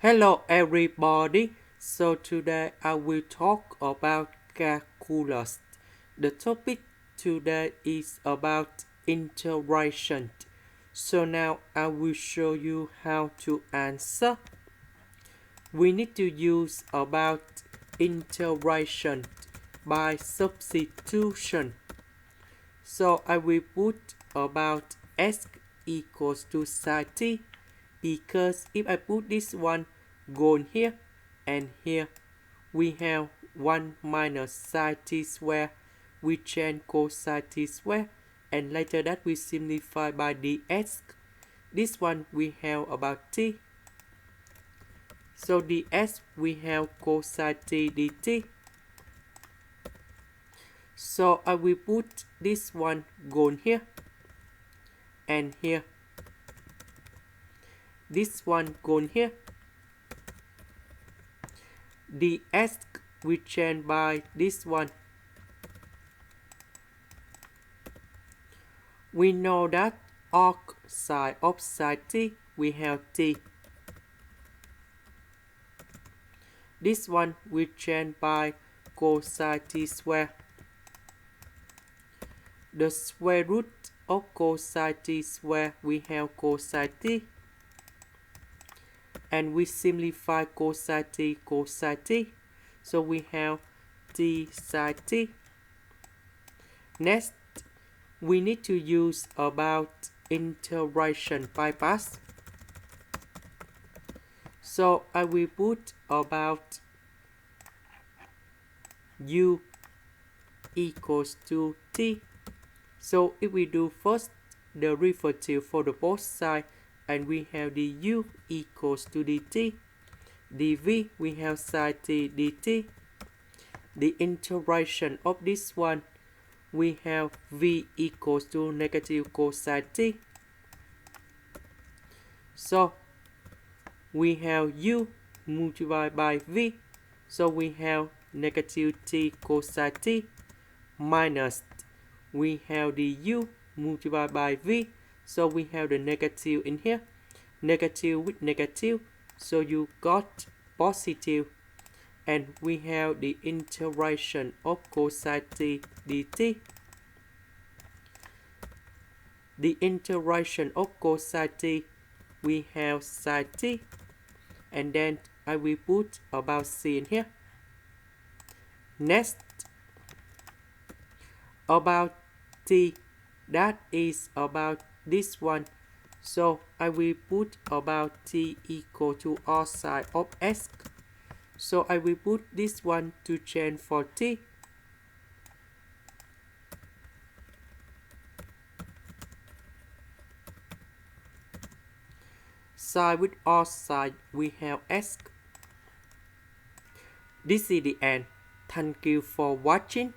Hello everybody, so today I will talk about calculus. The topic today is about integration. So now I will show you how to answer. We need to use about integration by substitution. So I will put about s equals to sine t, because if I put this one gone here and here, we have 1 minus sine t square. We change cosine t square, and later that we simplify by ds. This one we have about t. So ds we have cosine t dt. So I will put this one gone here and here. This one gone here. ds we change by this one. We know that arc sine of sine t we have t. This one we change by cosine t square. The square root of cosine t square we have cosine t. And we simplify cosine t. So we have t sine t. Next, we need to use about integration by parts. So I will put about u equals to t. So if we do first the derivative for the both sides, and we have the u equals to dt, dv we have sine t dt. The integration of this one, we have v equals to negative cosine t. So we have u multiplied by v, so we have negative t cosine t minus, we have the u multiplied by v, so we have the negative in here, negative with negative, so you got positive, and we have the integration of cosine t dt. The integration of cosine t, we have sine t, and then I will put about c in here. Next, about t, that is about this one, so I will put about t equal to arcsinx of s. So I will put this one to change for t. Sine with arcsinx we have s. This is the end. Thank you for watching.